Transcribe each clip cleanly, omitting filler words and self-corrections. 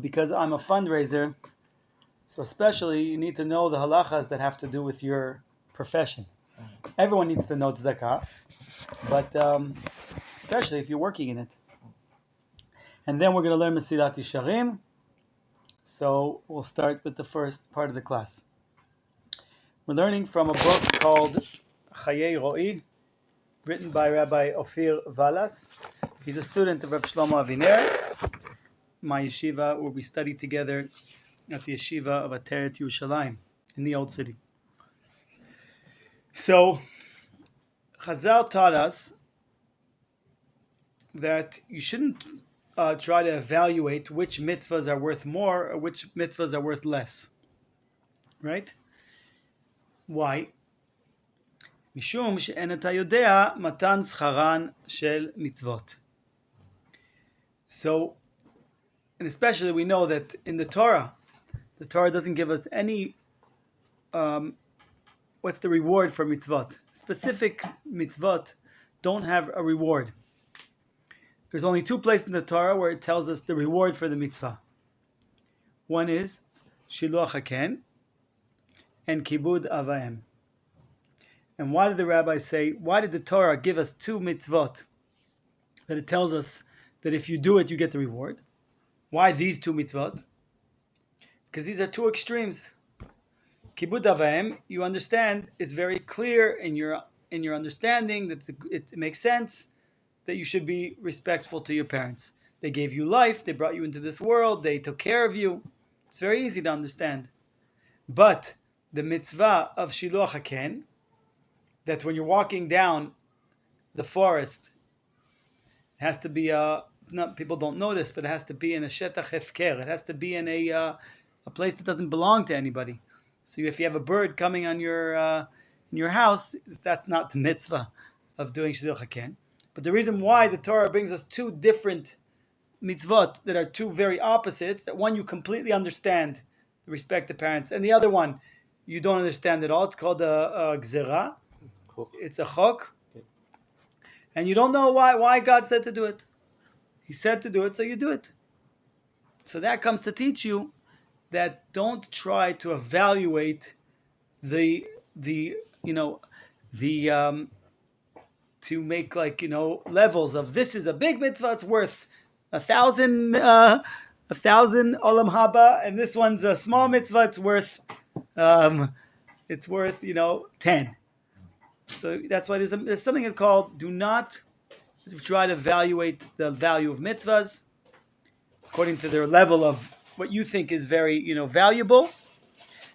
but because I'm a fundraiser, so especially you need to know the halachas that have to do with your profession. Everyone needs to know tzedakah, but especially if you're working in it. And then we're going to learn Mesilat Yesharim. So we'll start with the first part of the class. We're learning from a book called Chayei Ro'i, written by Rabbi Ophir Valas. He's a student of Rav Shlomo Aviner, my yeshiva, where we studied together at the yeshiva of Ateret Yerushalayim in the Old City. So Chazal taught us that you shouldn't try to evaluate which mitzvahs are worth more or which mitzvahs are worth less. Right? Why? Mishum she'en eta yodea matan scharan shel mitzvot. So, and especially we know that in the Torah doesn't give us any, what's the reward for mitzvot? Specific mitzvot don't have a reward. There's only two places in the Torah where it tells us the reward for the mitzvah. One is Shiluach HaKen and Kibud Avaim. And why did the rabbis say, why did the Torah give us two mitzvot? That it tells us that if you do it, you get the reward. Why these two mitzvot? Because these are two extremes. Kibud Avaim, you understand, is very clear in your understanding that it makes sense that you should be respectful to your parents. They gave you life, they brought you into this world, they took care of you. It's very easy to understand. But the mitzvah of Shiluach HaKen, that when you're walking down the forest, it has to be people don't know this, but it has to be in a shetach hefker. It has to be in a place that doesn't belong to anybody. So if you have a bird coming on in your house, that's not the mitzvah of doing Shiluach HaKen. But the reason why the Torah brings us two different mitzvot that are two very opposites, that one you completely understand, the respect to parents, and the other one you don't understand at all. It's called a gzera. It's a chok. And you don't know why God said to do it. He said to do it, so you do it. So that comes to teach you that don't try to evaluate to make levels of this is a big mitzvah, it's worth 1,000 olam haba, and this one's a small mitzvah, it's worth 10. So that's why there's something called do not try to evaluate the value of mitzvahs according to their level of what you think is very valuable.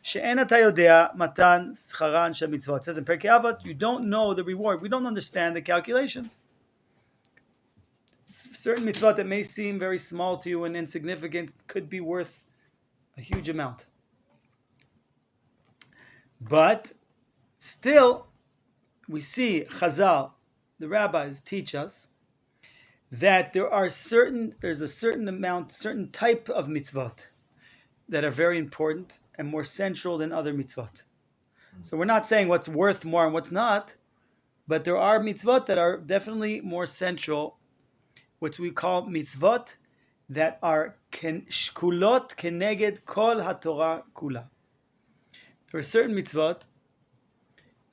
She'en ata yodea matan scharan shel mitzvot. It says in Perkei Avot, you don't know the reward. We don't understand the calculations. Certain mitzvot that may seem very small to you and insignificant could be worth a huge amount. But still, we see Chazal, the rabbis teach us that there's a certain type of mitzvot that are very important and more central than other mitzvot. So we're not saying what's worth more and what's not, but there are mitzvot that are definitely more central, which we call mitzvot that are shkulot keneged kol haTorah kula. There are certain mitzvot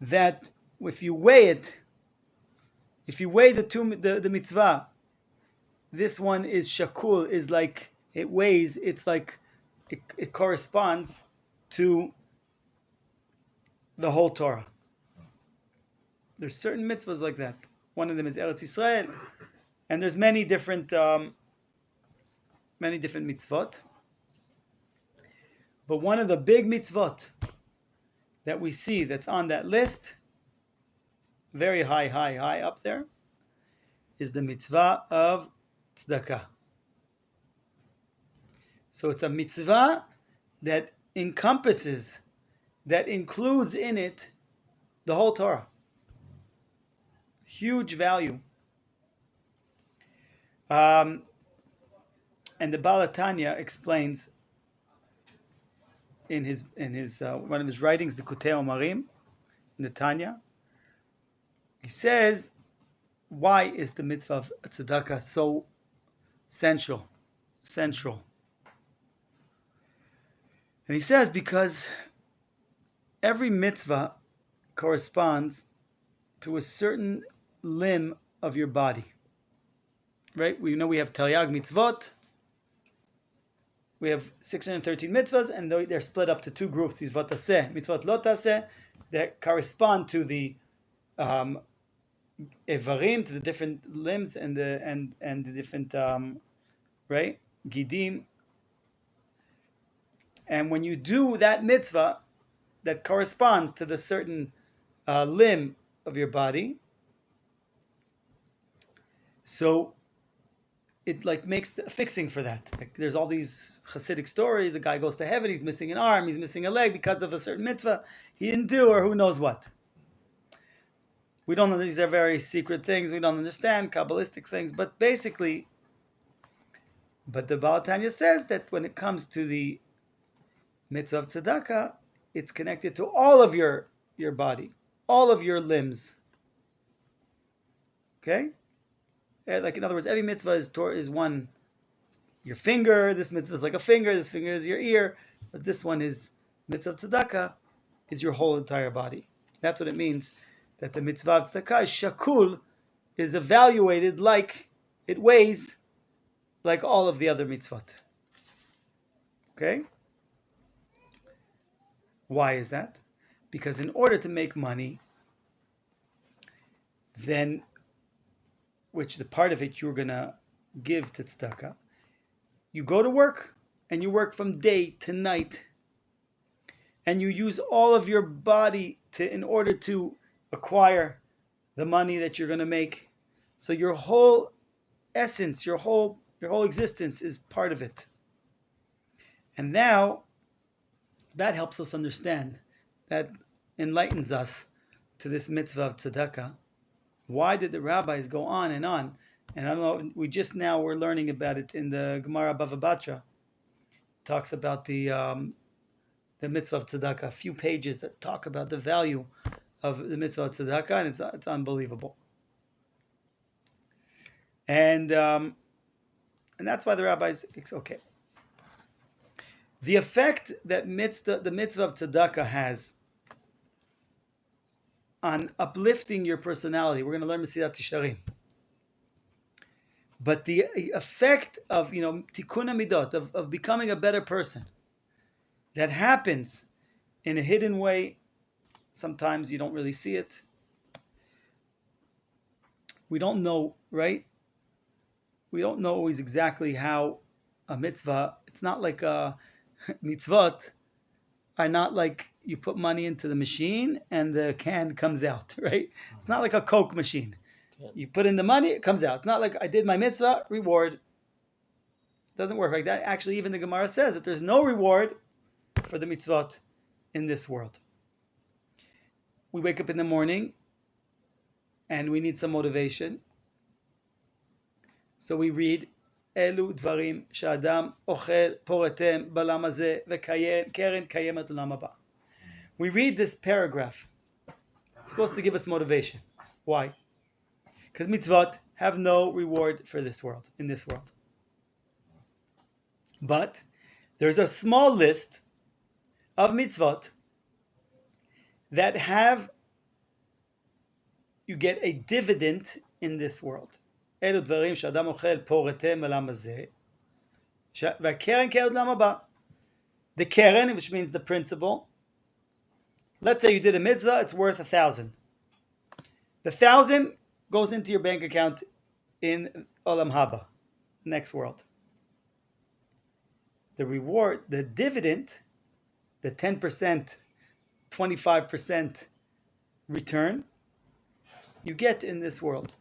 that if you weigh the mitzvah, this one is shakul, is like it weighs, it's like it corresponds to the whole Torah. There's certain mitzvahs like that. One of them is Eretz Yisrael, and there's many different mitzvot. But one of the big mitzvot that we see that's on that list, very high up there, is the mitzvah of Tzedekah. So it's a mitzvah that includes in it the whole Torah. Huge value. And the Baal HaTanya explains in his one of his writings, the Kutei Omarim, in the Tanya, he says, why is the mitzvah of tzedakah so central? And he says because every mitzvah corresponds to a certain limb of your body. Right? We know we have Taryag mitzvot. We have 613 mitzvahs, and they're split up to two groups: mitzvot taseh, mitzvot lo taseh, that correspond to the evarim, to the different limbs and the different right gidim. And when you do that mitzvah that corresponds to the certain limb of your body, so it like makes a fixing for that. Like there's all these Hasidic stories. A guy goes to heaven, he's missing an arm, he's missing a leg because of a certain mitzvah he didn't do, or who knows what. We don't know, these are very secret things. We don't understand Kabbalistic things, but basically, but the Baal Tanya says that when it comes to the mitzvah of tzedakah, it's connected to all of your body, all of your limbs. Okay? Like in other words, every mitzvah is one. Your finger, this mitzvah is like a finger, this finger is your ear, but this one is mitzvah of tzedakah, is your whole entire body. That's what it means, that the mitzvah of tzedakah is shakul, is evaluated like, it weighs like all of the other mitzvot. Okay? Why is that? Because in order to make money, then, which the part of it you're going to give to tzedakah, you go to work, and you work from day to night, and you use all of your body in order to acquire the money that you're going to make. So your whole essence, your whole existence is part of it. And now, that helps us understand, that enlightens us to this mitzvah of tzedakah. Why did the rabbis go on? And I don't know, we're learning about it in the Gemara Bava Batra. It talks about the mitzvah of tzedakah, a few pages that talk about the value of the mitzvah of tzedakah, and it's unbelievable. And that's why the rabbis, okay. The effect that the mitzvah of tzedakah has on uplifting your personality, we're going to learn Mesilat Yesharim. But the effect of, tikkun hamidot, of becoming a better person, that happens in a hidden way. Sometimes you don't really see it. We don't know, right? We don't know always exactly how a mitzvah, it's not like mitzvot are not like you put money into the machine and the can comes out, right? It's not like a Coke machine. You put in the money, it comes out. It's not like I did my mitzvah, reward. It doesn't work like that. Actually, even the Gemara says that there's no reward for the mitzvot in this world. We wake up in the morning and we need some motivation. So we read, Elu dvarim sh'adam ochel poretem balam hazeh v'keren kayemet olam haba. We read this paragraph. It's supposed to give us motivation. Why? Because mitzvot have no reward for this world, in this world. But there's a small list of mitzvot that you get a dividend in this world. Elu dvarim sh'adam ochel poretem balam hazeh v'keren kayemet olam haba. The keren, which means the principle. Let's say you did a mitzvah, it's worth 1,000. The 1,000 goes into your bank account in Olam Haba, next world. The reward, the dividend, the 10%, 25% return, you get in this world.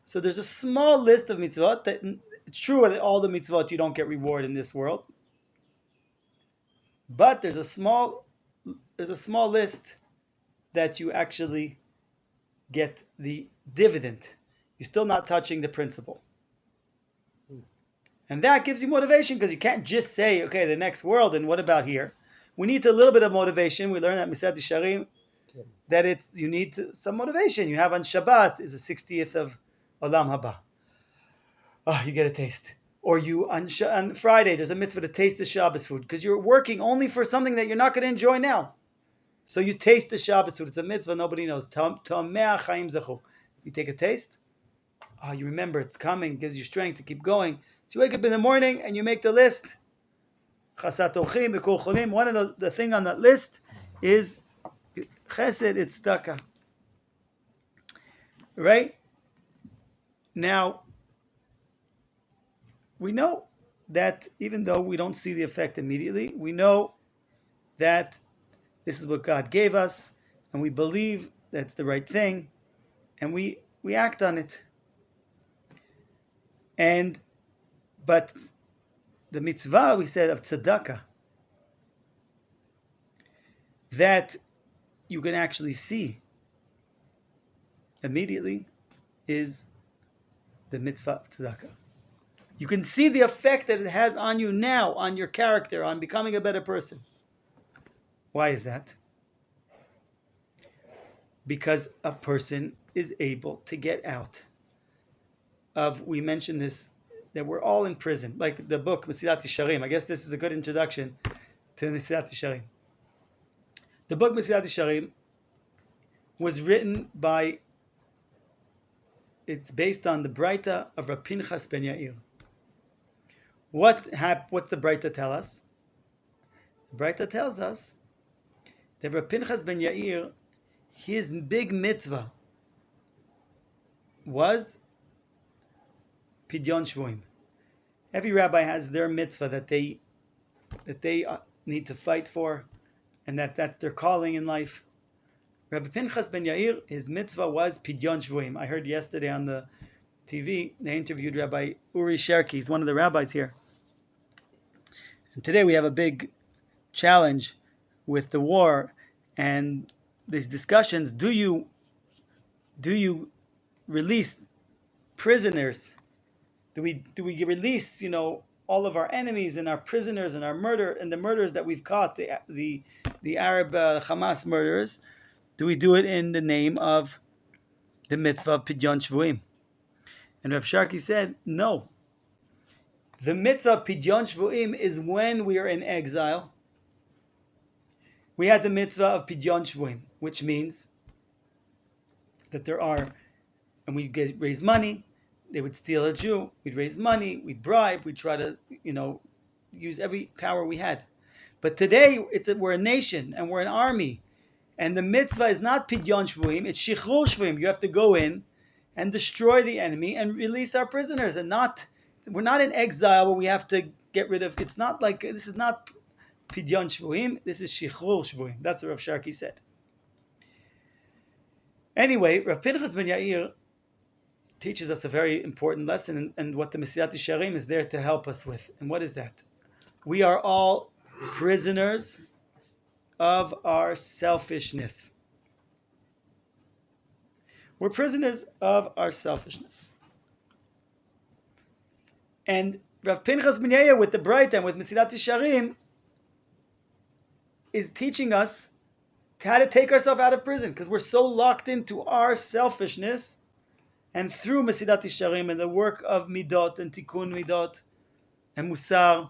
So there's a small list of mitzvot that it's true that all the mitzvot you don't get reward in this world. But there's a small list that you actually get the dividend. You're still not touching the principle. And that gives you motivation, because you can't just say, okay, the next world, and what about here? We need a little bit of motivation. We learned at Mesilat Yesharim that you need some motivation. You have on Shabbat is the 60th of Olam Haba. Oh, you get a taste. Or you on Friday, there's a mitzvah to taste the Shabbos food because you're working only for something that you're not going to enjoy now. So you taste the Shabbos food. It's a mitzvah nobody knows. You take a taste. Oh, you remember it's coming, gives you strength to keep going. So you wake up in the morning and you make the list. One of the thing on that list is chesed, it's tzedakah. Right? Now, we know that even though we don't see the effect immediately, we know that this is what God gave us, and we believe that's the right thing, and we act on it. But the mitzvah, we said, of tzedakah, that you can actually see immediately, is the mitzvah of tzedakah. You can see the effect that it has on you now, on your character, on becoming a better person. Why is that? Because a person is able to get out of, we mentioned this, that we're all in prison. Like the book, Mesilat Yesharim. I guess this is a good introduction to Mesilat Yesharim. The book Mesilat Yesharim was written by, it's based on the Breita of Rabbi Pinchas ben Yair. What's the Breita tell us? The Breita tells us that Rabbi Pinchas ben Yair, his big mitzvah was Pidyon Shvuim. Every rabbi has their mitzvah that they need to fight for, and that's their calling in life. Rabbi Pinchas ben Yair, his mitzvah was Pidyon Shvuim. I heard yesterday on the TV, they interviewed Rabbi Uri Sherki. He's one of the rabbis here. And today we have a big challenge with the war and these discussions. Do you release prisoners? Do we release, all of our enemies and our prisoners and our murder and the murderers that we've caught, the Arab Hamas murderers? Do we do it in the name of the mitzvah of Pidyon Shvuim? And Rav Sharki said, no. The mitzvah of Pidyon Shvuim is when we are in exile. We had the mitzvah of Pidyon Shvuim, which means that and we raise money. They would steal a Jew. We'd raise money. We'd bribe. We'd try to, use every power we had. But today, we're a nation and we're an army. And the mitzvah is not Pidyon Shvuim, it's Shichrur Shvuim. You have to go in and destroy the enemy and release our prisoners. And we're not in exile where we have to get rid of, it's not like, this is not Pidyon Shvuim, this is Shichrur Shvuim. That's what Rav Sharki said. Anyway, Rav Pinchas ben Yair teaches us a very important lesson, and what the Mesilat Yesharim is there to help us with. And what is that? We are all prisoners of our selfishness. We're prisoners of our selfishness. And Rav Pinchas ben Yair with the Breita and with Mesilat Yesharim is teaching us how to take ourselves out of prison, because we're so locked into our selfishness. And through Mesilat Yesharim and the work of Midot and Tikkun Midot and Musar,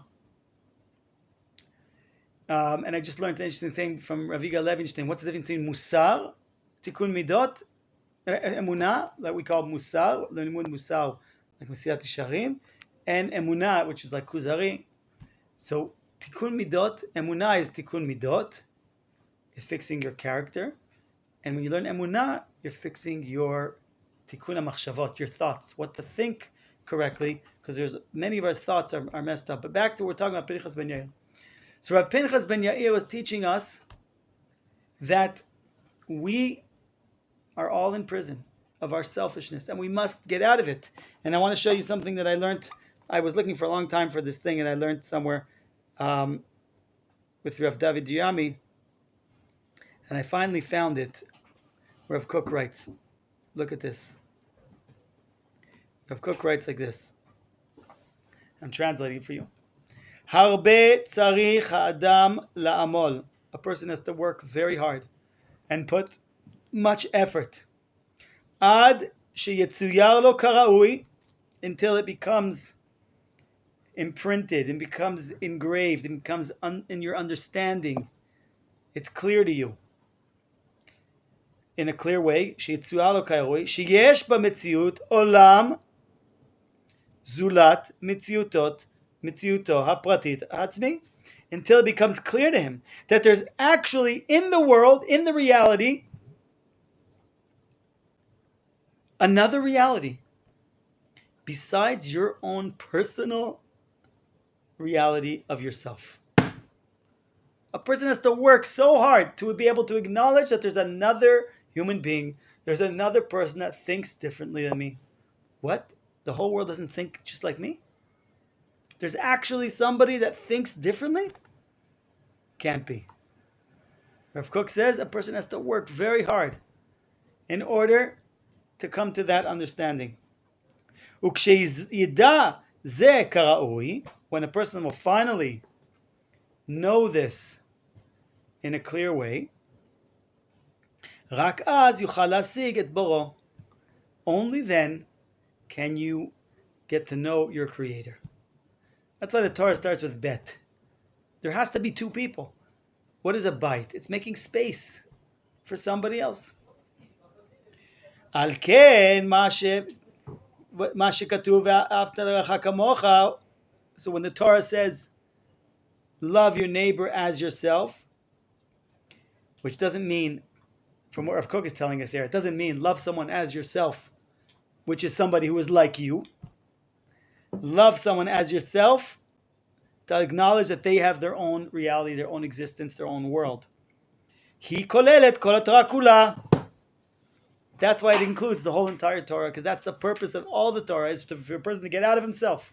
and I just learned an interesting thing from Rav Yigal Levinstein. What's the difference between Musar, Tikkun Midot, Emunah, that we call Musar, Limud Musar, like Mesilat Yesharim, and Emunah, which is like Kuzari. So Tikkun Midot, Emunah is Tikkun Midot, is fixing your character. And when you learn Emunah, you're fixing your Tikkun HaMachshavot, your thoughts, what to think correctly, because there's many of our thoughts are messed up. But back to we're talking about Pinchas ben Yair. So Rav Pinchas ben Yair was teaching us that we are all in prison of our selfishness, and we must get out of it. And I want to show you something that I learned. I was looking for a long time for this thing, and I learned somewhere with Rav David Giami, and I finally found it. Rav Kook writes, look at this. Rav Kook writes like this. I'm translating for you. Harbe tzarich ha'adam la'amol. A person has to work very hard and put much effort. Ad sheyetzuyar lo karaui, until it becomes imprinted and becomes engraved and becomes in your understanding. It's clear to you in a clear way. Sheyesh b'metziut olam zulat mitziuto hapratit hatzmi, until it becomes clear to him that there's actually in the world, in the reality, another reality besides your own personal reality of yourself. A person has to work so hard to be able to acknowledge that there's another human being, there's another person that thinks differently than me. What? The whole world doesn't think just like me? There's actually somebody that thinks differently? Can't be. Rav Kook says a person has to work very hard in order to come to that understanding. Uksheyida ze karaui, when a person will finally know this in a clear way, rak az yuchal lasig et boro. Only then can you get to know your Creator. That's why the Torah starts with bet. There has to be two people. What is a bite? It's making space for somebody else. Al ken ma shekatuv v'ahavta l'recha kamocha. So when the Torah says, love your neighbor as yourself, which doesn't mean, from what Rav Kook is telling us here, it doesn't mean love someone as yourself, which is somebody who is like you. Love someone as yourself, to acknowledge that they have their own reality, their own existence, their own world. Hi kolelet kol haTorah kula. That's why it includes the whole entire Torah, because that's the purpose of all the Torah, is for a person to get out of himself.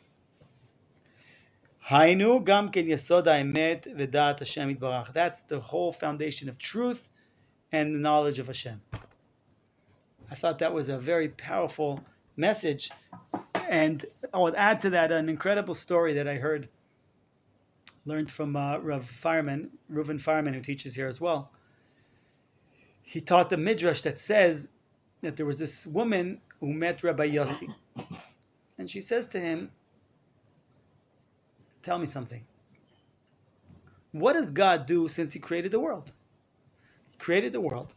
Hainu gam ken yesod ha'emet v'dat Hashem yitbarach. That's the whole foundation of truth and the knowledge of Hashem. I thought that was a very powerful message, and I would add to that an incredible story that I learned from Reuven Fireman, who teaches here as well. He taught the midrash that says that there was this woman who met Rabbi Yossi, and she says to him, tell me something. What does God do since He created the world? He created the world.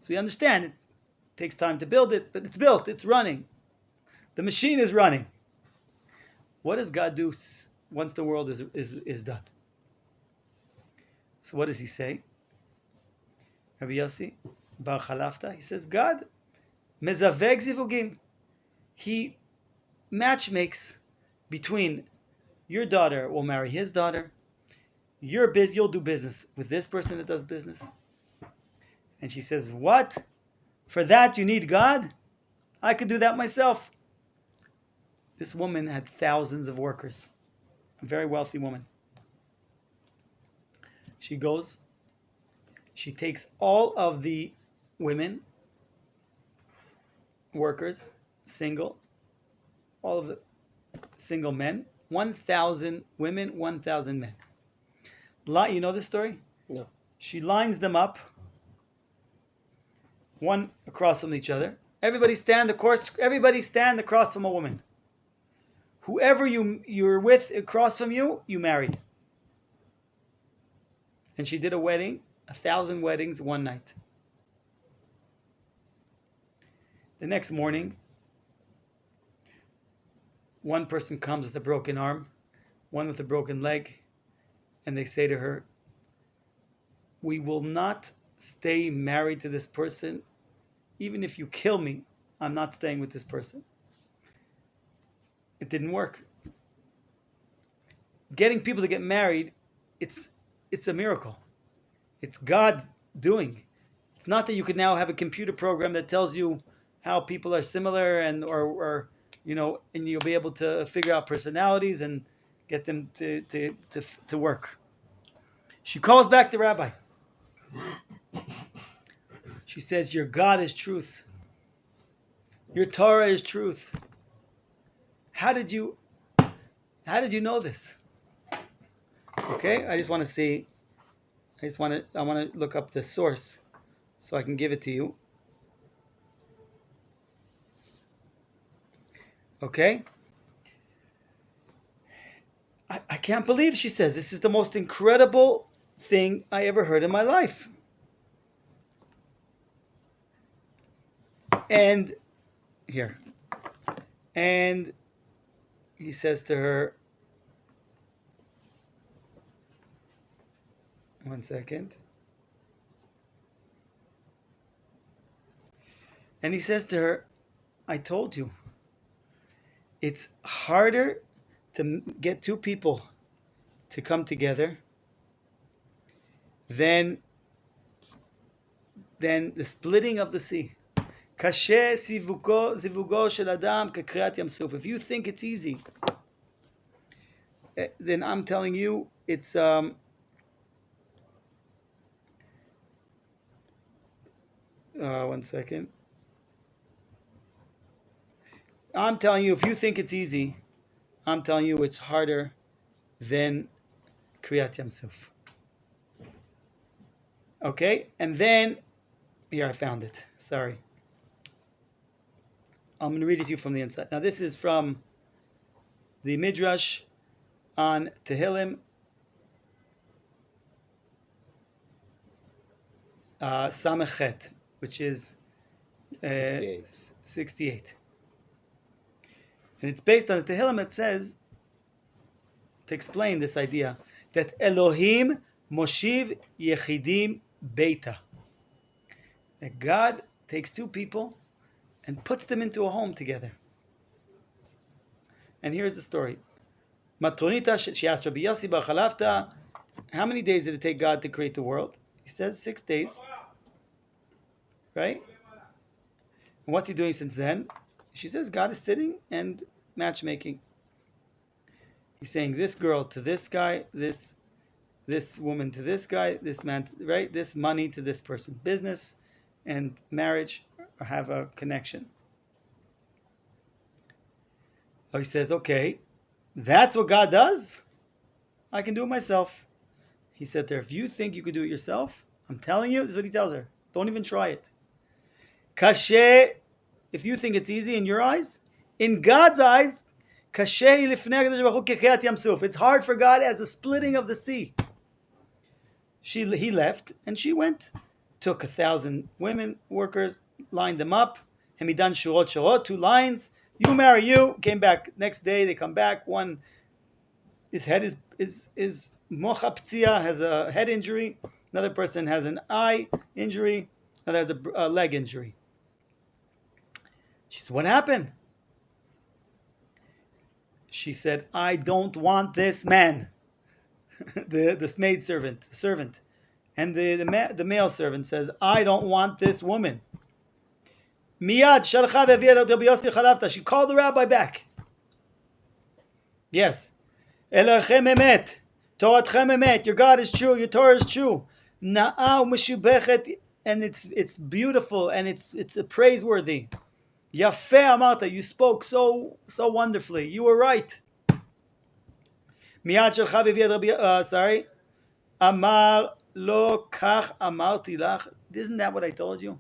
So we understand it takes time to build it, but it's built, it's running. The machine is running. What does God do once the world is done? So what does He say? Rabbi Yossi Bar Chalafta, he says, God mezaveg zivugim. He matchmakes between your daughter will marry his daughter. You'll do business with this person that does business. And she says, what? For that you need God? I could do that myself. This woman had thousands of workers. A very wealthy woman. She goes, she takes all of the women, workers, single, all of the single men, 1,000 women, 1,000 men. You know this story? No. She lines them up, one across from each other. Everybody stand across from a woman. Whoever you're with across from you, you married. And she did a wedding, 1,000 weddings one night. The next morning, one person comes with a broken arm, one with a broken leg, and they say to her, we will not stay married to this person. Even if you kill me, I'm not staying with this person. It didn't work. Getting people to get married, it's a miracle. It's God doing. It's not that you could now have a computer program that tells you how people are similar and you'll be able to figure out personalities and get them to work. She calls back the rabbi. She says, your God is truth. Your Torah is truth. How did you know this? Okay, I want to look up the source so I can give it to you. Okay? I can't believe, she says, this is the most incredible thing I ever heard in my life. And here. And he says to her, one second. And he says to her, I told you, it's harder to get two people to come together than the splitting of the sea. Kashe zivugo shel adam kekriat yam suf. If you think it's easy, then I'm telling you, it's one second. I'm telling you, if you think it's easy, I'm telling you it's harder than Kriyat Yam Suf. Okay? And then, here I found it. Sorry. I'm going to read it to you from the inside. Now this is from the Midrash on Tehillim, Samechet, which is 68. And it's based on the Tehillim. It says, to explain this idea, that Elohim Moshiv Yechidim Beita. That God takes two people and puts them into a home together. And here's the story. Matronita, she asked Rabbi Yossi Bar Chalafta, how many days did it take God to create the world? He says 6 days. Right? And what's he doing since then? She says God is sitting and matchmaking. He's saying this girl to this guy, this woman to this guy, this man, right? This money to this person. Business and marriage have a connection. So he says, okay, that's what God does? I can do it myself. He said to her, if you think you could do it yourself, I'm telling you, this is what he tells her. Don't even try it. Kashe, if you think it's easy in your eyes, in God's eyes, it's hard for God as a splitting of the sea. He left and she went, took 1,000 women workers, lined them up. Hemidan shurot, 2 lines. You marry you. Came back next day. They come back. One, his head is mocha ptzia, has a head injury. Another person has an eye injury. Another has a leg injury. She said, what happened? She said, I don't want this man. the maid servant. And the male servant says, I don't want this woman. Miyad shalcha ve'vi'ed Rabbi Yossi Chalafta. She called the rabbi back. Yes. Elohechem emet. Toratchem emet. Your God is true. Your Torah is true. Na'ah meshubechet. And it's beautiful and it's praiseworthy. Yafeh amarta. You spoke so wonderfully. You were right. Miyad shalcha ve'vi'ed Rabbi. Amar lo kach amarti lach. Isn't that what I told you?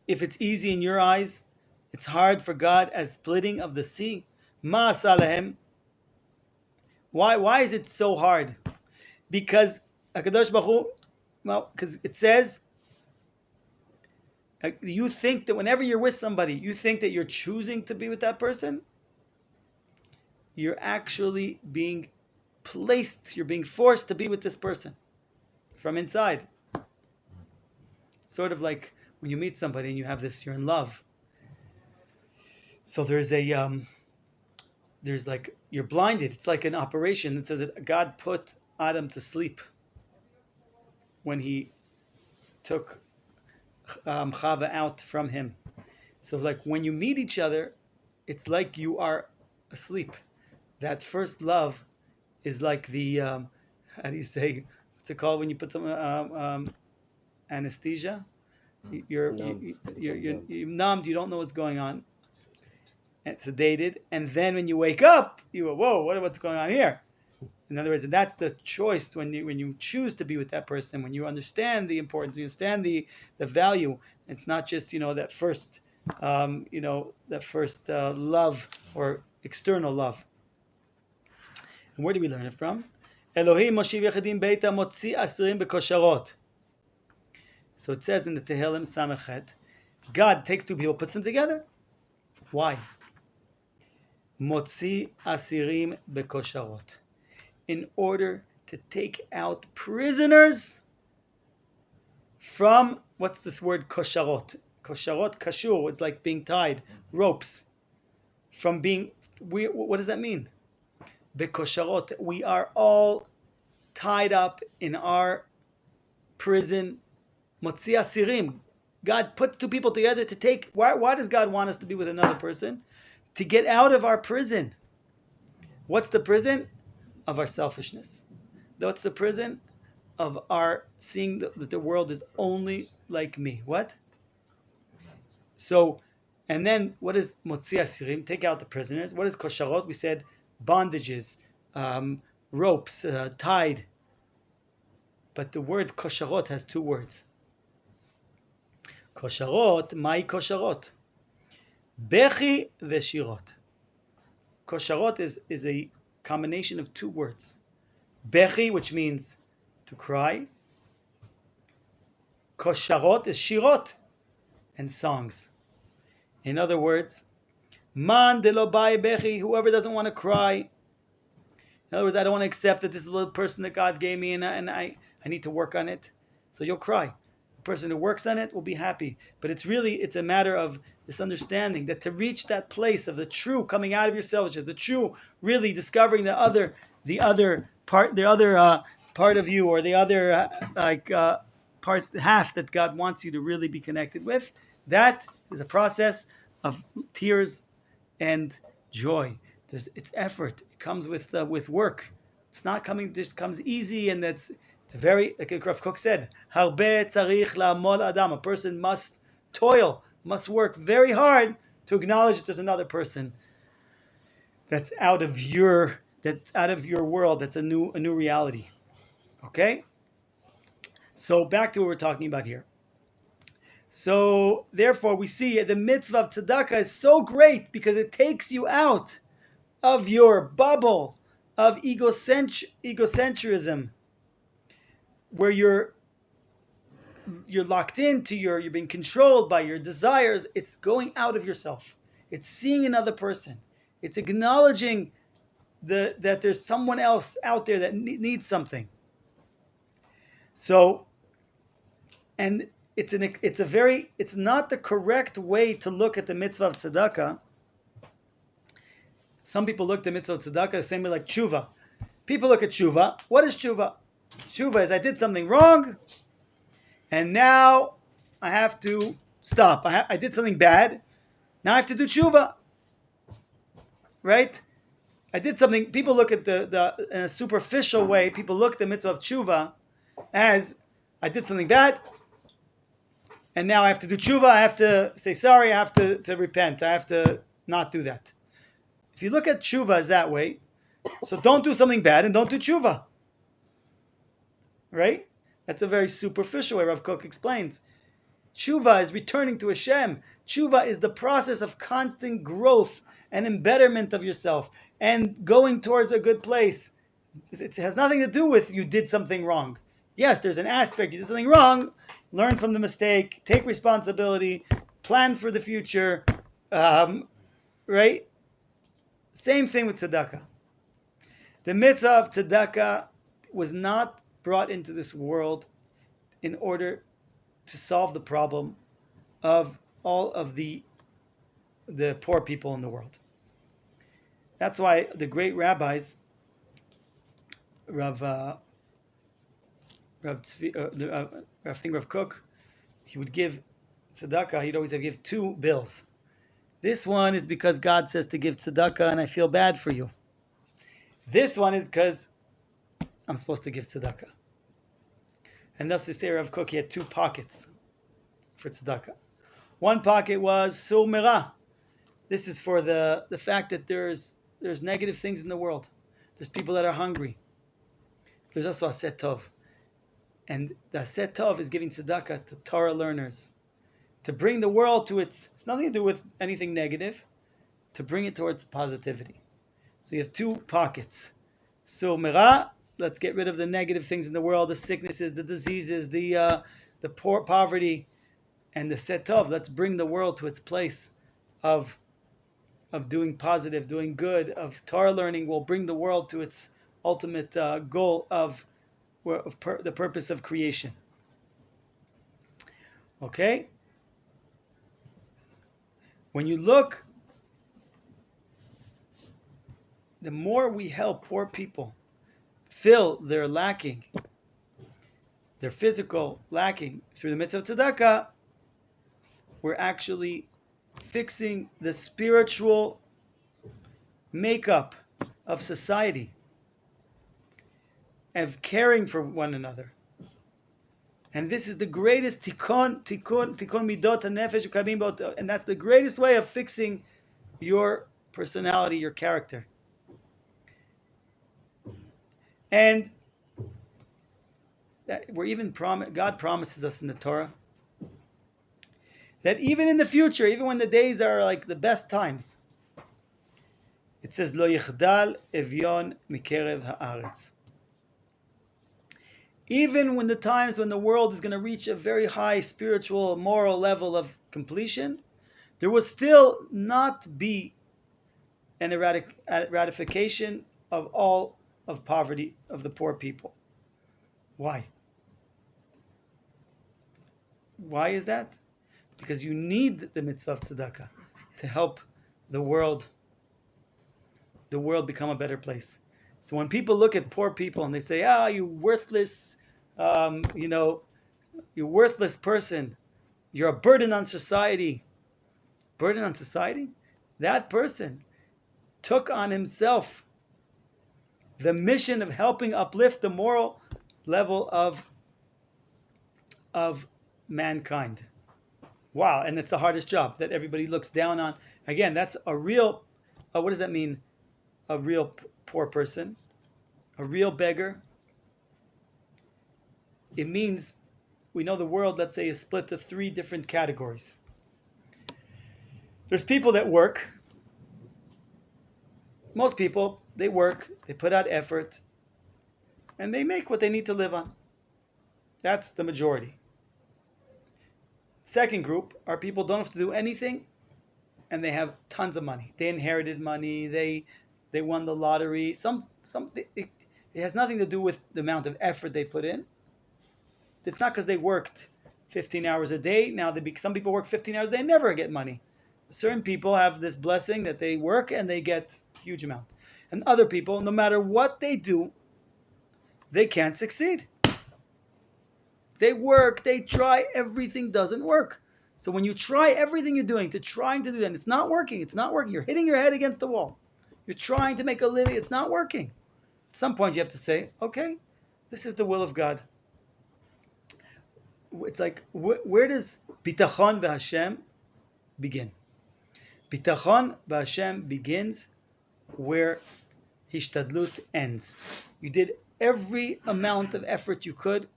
If it's easy in your eyes, it's hard for God as splitting of the sea. Ma salahem. Why is it so hard? Because HaKadosh Baruch Hu, because it says, you think that whenever you're with somebody, you think that you're choosing to be with that person. You're actually being placed, you're being forced to be with this person from inside. Sort of like when you meet somebody and you have this, you're in love. So there's like, you're blinded. It's like an operation. It says that God put Adam to sleep when he took Chava out from him. So like when you meet each other, it's like you are asleep. That first love is like the, how do you say, what's it called when you put some anesthesia? You're numbed. You don't know what's going on. And sedated, and then when you wake up, you go, "Whoa! What's going on here?" In other words, that's the choice when you choose to be with that person. When you understand the importance, you understand the value. It's not just that first love or external love. And where do we learn it from? Elohim moshiv yechadim beita motzi asirim bekosharot. So it says in the Tehillim Samachet, God takes two people, puts them together. Why? Motzi asirim bekosharot. In order to take out prisoners from, what's this word kosharot? Kosharot, kashur, it's like being tied, ropes. From being, what does that mean? Bekosharot, we are all tied up in our prison. Motzi asirim. God put two people together to take, why does God want us to be with another person? To get out of our prison. What's the prison? Of our selfishness. What's the prison? Of our seeing that the world is only like me. What? So, and then what is motzi asirim? Take out the prisoners. What is kosharot? We said bondages, ropes, tied. But the word kosharot has two words. Kosharot, mai kosharot. Bechi veshirot. Kosharot is a combination of two words. Bechi, which means to cry. Kosharot is shirot, and songs. In other words, man de lo bai bechi, whoever doesn't want to cry. In other words, I don't want to accept that this is the person that God gave me and I need to work on it. So you'll cry. The person who works on it will be happy. But it's a matter of this understanding that to reach that place of the true coming out of your selfishness, the true really discovering the other part of you, or the other part half that God wants you to really be connected with. That is a process of tears and joy. It's effort. It comes with work. It's not coming. Just comes easy, and it's very, like Rav Kook said, Harbe tzarich la'amol adam. A person must toil, must work very hard to acknowledge that there's another person that's out of your world. That's a new reality. Okay. So back to what we're talking about here. So therefore, we see the mitzvah of tzedakah is so great because it takes you out of your bubble of egocentrism, where you're locked into you're being controlled by your desires. It's going out of yourself. It's seeing another person. It's acknowledging that there's someone else out there that needs something. So, and it's not the correct way to look at the mitzvah of tzedakah. Some people look at the mitzvah of tzedakah the same way like tshuva. People look at tshuva. What is tshuva? Tshuva is I did something wrong, and now I have to stop. I did something bad. Now I have to do tshuva. Right? I did something. People look at the in a superficial way. People look at the mitzvah of tshuva as I did something bad, and now I have to do tshuva. I have to say sorry. I have to repent. I have to not do that. If you look at tshuva as that way, so don't do something bad and don't do tshuva. Right? That's a very superficial way Rav Kook explains. Tshuva is returning to Hashem. Tshuva is the process of constant growth and embetterment of yourself and going towards a good place. It has nothing to do with you did something wrong. Yes, there's an aspect, you did something wrong, learn from the mistake, take responsibility, plan for the future, right? Same thing with tzedakah. The mitzvah of tzedakah was not brought into this world in order to solve the problem of all of the poor people in the world. That's why the great rabbis, Rav Kook, he would give tzedakah. He'd always give two bills. This one is because God says to give tzedakah, and I feel bad for you. This one is because I'm supposed to give tzedakah. And thus, they say Rav Kook, he had two pockets for tzedakah. One pocket was sur merah. This is for the fact that there's negative things in the world. There's people that are hungry. There's also aset tov. And the aset tov is giving tzedakah to Torah learners. To bring the world to it's nothing to do with anything negative, to bring it towards positivity. So you have two pockets. So mera, let's get rid of the negative things in the world, the sicknesses, the diseases, the poor poverty, and the setov. Let's bring the world to its place of doing positive, doing good, of Torah learning. Will bring the world to its ultimate goal of the purpose of creation. Okay? When you look, the more we help poor people fill their lacking, their physical lacking through the mitzvah of tzedakah, we're actually fixing the spiritual makeup of society, of caring for one another. And this is the greatest tikkun midot hanefesh ukabim bot, and that's the greatest way of fixing your personality, your character. And that we're even God promises us in the Torah that even in the future, even when the days are like the best times, it says lo yichdal Elyon mikerev haaretz. Even when the times when the world is going to reach a very high spiritual, moral level of completion, there will still not be an eradication of all of poverty of the poor people. Why? Why is that? Because you need the mitzvah of tzedakah to help the world become a better place. So when people look at poor people and they say, you worthless, you worthless person, you're a burden on society. Burden on society? That person took on himself the mission of helping uplift the moral level of mankind. Wow, and it's the hardest job that everybody looks down on. Again, that's a real, what does that mean? A real poor person? A real beggar? It means, we know the world, let's say, is split to 3 different categories. There's people that work. Most people, they work, they put out effort, and they make what they need to live on. That's the majority. Second group are people who don't have to do anything, and they have tons of money. They inherited money, they won the lottery. It has nothing to do with the amount of effort they put in. It's not because they worked 15 hours a day. Now, some people work 15 hours a day and never get money. Certain people have this blessing that they work and they get huge amount. And other people, no matter what they do, they can't succeed. They work, they try, everything doesn't work. So when you try everything you're doing trying to do that, and it's not working. You're hitting your head against the wall. You're trying to make a living, it's not working. At some point you have to say, okay, this is the will of God. It's like, where does bitachon b'Hashem begin? Bitachon b'Hashem begins where hishtadlut ends. You did every amount of effort you could.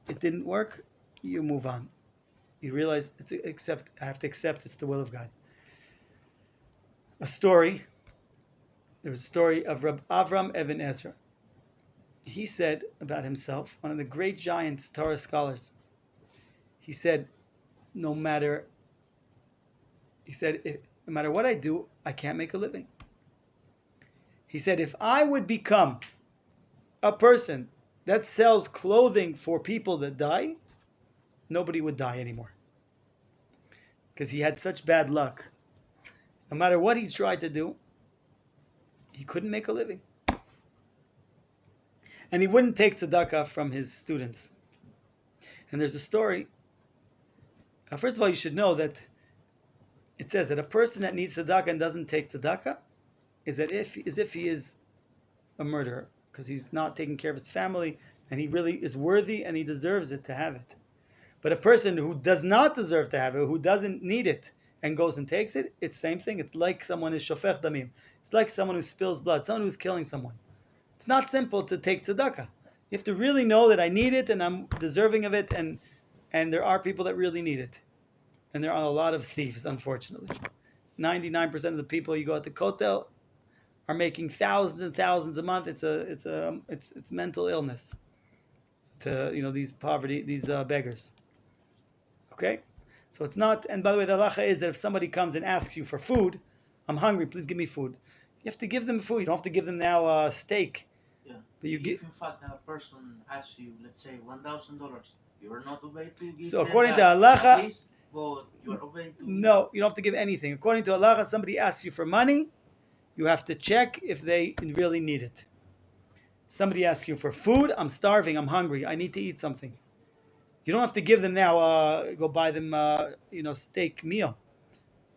It didn't work. You move on. You realize I have to accept it's the will of God. There was a story of Rabbi Avram Eben Ezra. He said about himself, one of the great giants, Torah scholars, he said, no matter what I do, I can't make a living. He said, if I would become a person that sells clothing for people that die, nobody would die anymore. Because he had such bad luck. No matter what he tried to do, he couldn't make a living. And he wouldn't take tzedakah from his students. And there's a story. First of all, you should know that it says that a person that needs tzedakah and doesn't take tzedakah is as if he is a murderer, because he's not taking care of his family, and he really is worthy and he deserves it to have it. But a person who does not deserve to have it, who doesn't need it, and goes and takes it, it's the same thing. It's like someone is shofech damim. It's like someone who spills blood, someone who's killing someone. It's not simple to take tzedakah. You have to really know that I need it and I'm deserving of it, and there are people that really need it. And there are a lot of thieves, unfortunately. 99% of the people you go at the kotel, are making thousands and thousands a month. It's mental illness to these beggars. Okay, so it's not. And by the way, the halacha is that if somebody comes and asks you for food, I'm hungry, please give me food. You have to give them food. You don't have to give them now steak. Yeah. But you if in fact a person asks you, let's say $1,000, you are not obliged to give. So them according to that. halacha, Please, but you are obliged to. No, you don't have to give anything. According to halacha, somebody asks you for money, you have to check if they really need it. Somebody asks you for food, I'm starving, I'm hungry, I need to eat something. You don't have to give them now, go buy them, steak meal.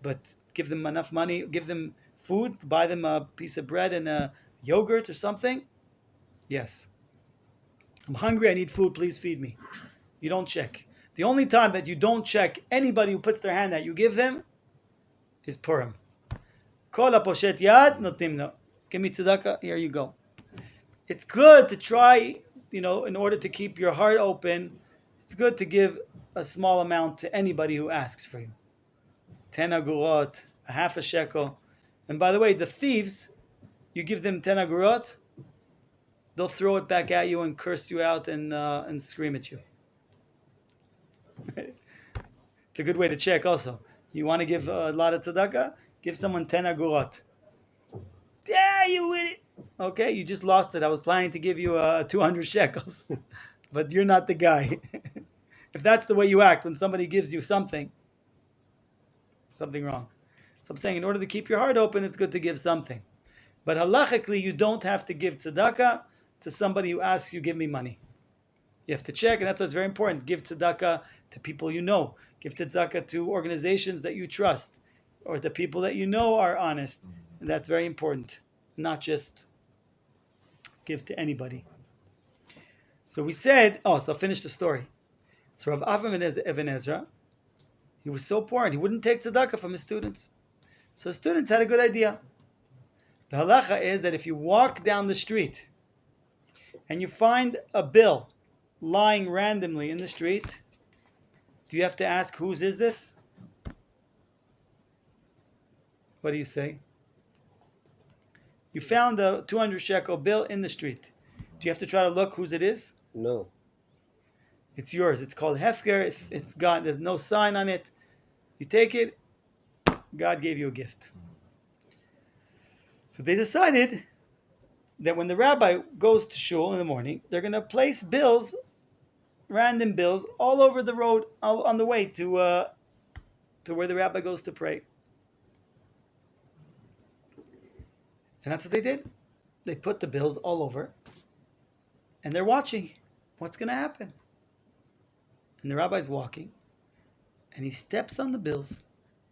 But give them enough money, give them food, buy them a piece of bread and a yogurt or something. Yes. I'm hungry, I need food, please feed me. You don't check. The only time that you don't check anybody who puts their hand out, you give them, is Purim. Kol poshet yad notimno. Give me tzedakah, here you go. It's good to try, in order to keep your heart open, it's good to give a small amount to anybody who asks for you. 10 agurot, a half a shekel. And by the way, the thieves, you give them 10 agurot, they'll throw it back at you and curse you out and scream at you. It's a good way to check also. You want to give a lot of tzedakah? Give someone 10 agurot. Yeah, you win it. Okay, you just lost it. I was planning to give you 200 shekels. But you're not the guy. If that's the way you act when somebody gives you something wrong. So I'm saying in order to keep your heart open, it's good to give something. But halachically, you don't have to give tzedakah to somebody who asks you, give me money. You have to check, and that's why it's very important. Give tzedakah to people you know. Give tzedakah to organizations that you trust, or to people that you know are honest. And that's very important. Not just give to anybody. So we said, so I'll finish the story. So Rav Avram Ibn Ezra, he was so poor and he wouldn't take tzedakah from his students. So his students had a good idea. The halacha is that if you walk down the street and you find a bill lying randomly in the street, do you have to ask, whose is this? What do you say? You found a 200 shekel bill in the street. Do you have to try to look whose it is? No. It's yours. It's called hefker. It's God. There's no sign on it. You take it. God gave you a gift. So they decided that when the rabbi goes to shul in the morning, they're going to place bills, random bills, all over the road on the way to where the rabbi goes to pray. And that's what they did. They put the bills all over, and they're watching what's going to happen. And the rabbi's walking, and he steps on the bills,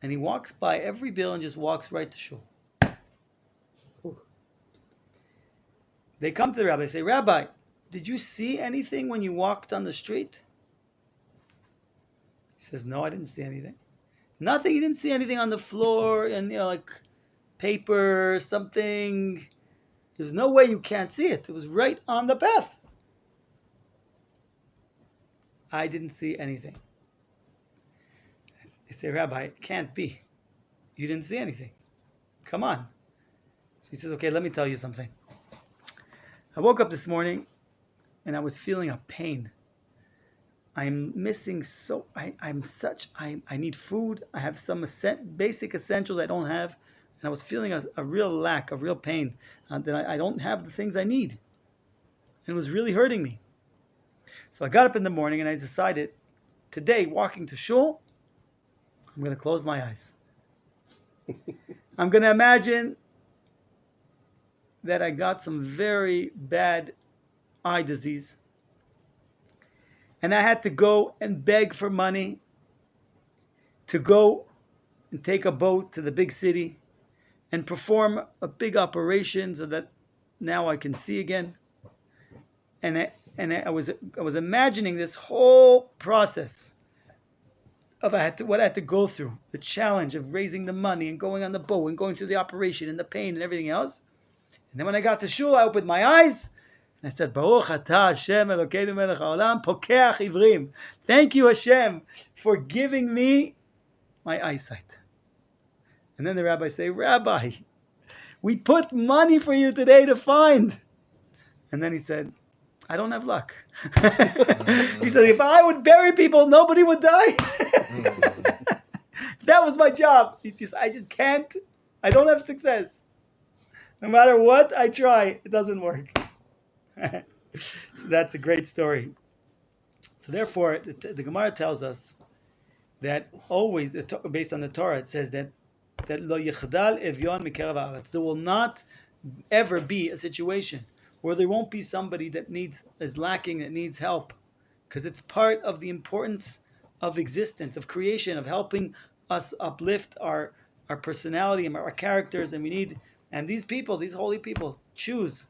and he walks by every bill and just walks right to shul. They come to the rabbi and say, Rabbi, did you see anything when you walked on the street? He says, no, I didn't see anything. Nothing? You didn't see anything on the floor and, like paper, something? There's no way you can't see it. It was right on the path. I didn't see anything. They say, Rabbi, it can't be. You didn't see anything. Come on. So he says, okay, let me tell you something. I woke up this morning and I was feeling a pain. I'm missing I need food. I have some basic essentials I don't have. And I was feeling a real lack, a real pain. That I don't have the things I need. And it was really hurting me. So I got up in the morning and I decided, today, walking to shul, I'm going to close my eyes. I'm going to imagine that I got some very bad eye disease. And I had to go and beg for money to go and take a boat to the big city and perform a big operation so that now I can see again. And I was imagining this whole process of what I had to go through, the challenge of raising the money and going on the boat and going through the operation and the pain and everything else. And then when I got to shul, I opened my eyes and I said, Baruch atah Hashem Elokeinu melech haolam pokeach ivrim. Thank you, Hashem, for giving me my eyesight. And then the rabbi say, Rabbi, We put money for you today to find. And then he said, I don't have luck. He said, if I would bury people, nobody would die. That was my job. I just can't. I don't have success. No matter what I try, it doesn't work. So that's a great story. So therefore, the Gemara tells us that always, based on the Torah, it says that lo yichdal Elyon mikerav haaretz. There will not ever be a situation where there won't be somebody that is lacking, that needs help, because it's part of the importance of existence, of creation, of helping us uplift our personality and our characters, and these people, these holy people, choose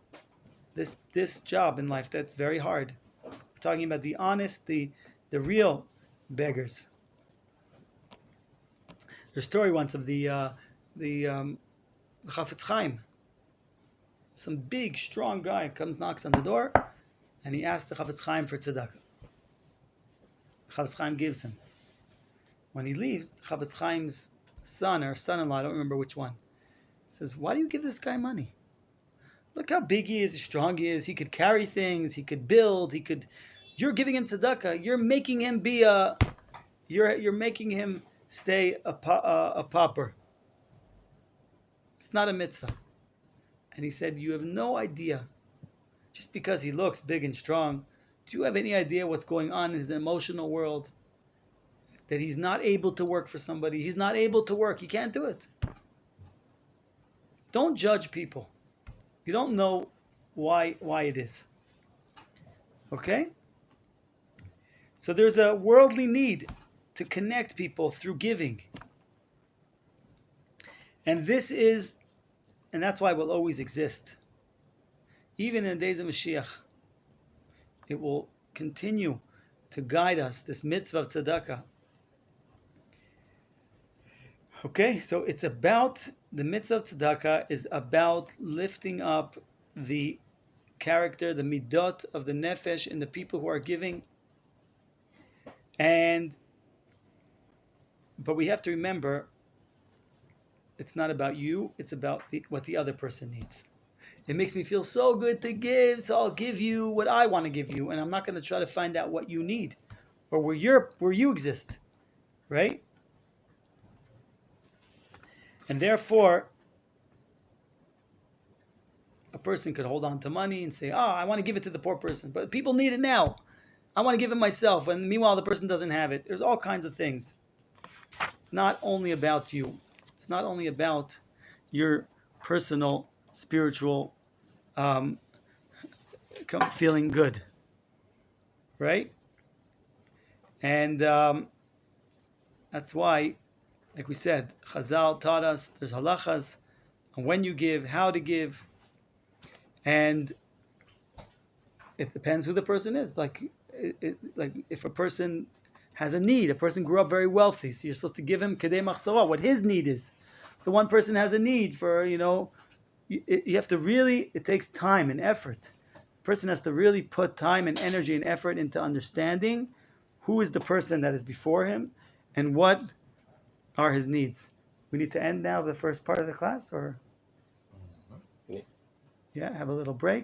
this job in life that's very hard. We're talking about the honest, the real beggars. There's a story once of the Chafetz Chaim. Some big, strong guy comes, knocks on the door, and he asks the Chafetz Chaim for tzedakah. Chafetz Chaim gives him. When he leaves, Chafetz Chaim's son or son-in-law, I don't remember which one, says, why do you give this guy money? Look how big he is, how strong he is. He could carry things. He could build. You're giving him tzedakah. You're making him you're making him stay a pauper. It's not a mitzvah. And he said, you have no idea. Just because he looks big and strong, do you have any idea what's going on in his emotional world? That he's not able to work for somebody. He's not able to work. He can't do it. Don't judge people. You don't know why it is. Okay? So there's a worldly need to connect people through giving. And that's why it will always exist. Even in the days of Mashiach, it will continue to guide us, this mitzvah of tzedakah. Okay, so it's about, the mitzvah of tzedakah is about lifting up the character, the midot of the nefesh in the people who are giving. But we have to remember, it's not about you, it's about what the other person needs. It makes me feel so good to give, so I'll give you what I want to give you, and I'm not going to try to find out what you need or where you exist, right? And therefore, a person could hold on to money and say, I want to give it to the poor person, but people need it now. I want to give it myself, and meanwhile the person doesn't have it. There's all kinds of things. It's not only about you. It's not only about your personal, spiritual feeling good, right? And that's why, like we said, Chazal taught us there's halachas on when you give, how to give, and it depends who the person is. Like if a person has a need, a person grew up very wealthy, so you're supposed to give him kedei machsava, what his need is. So one person has a need for, you have to really, it takes time and effort. A person has to really put time and energy and effort into understanding who is the person that is before him and what are his needs. We need to end now the first part of the class, or? Yeah, have a little break.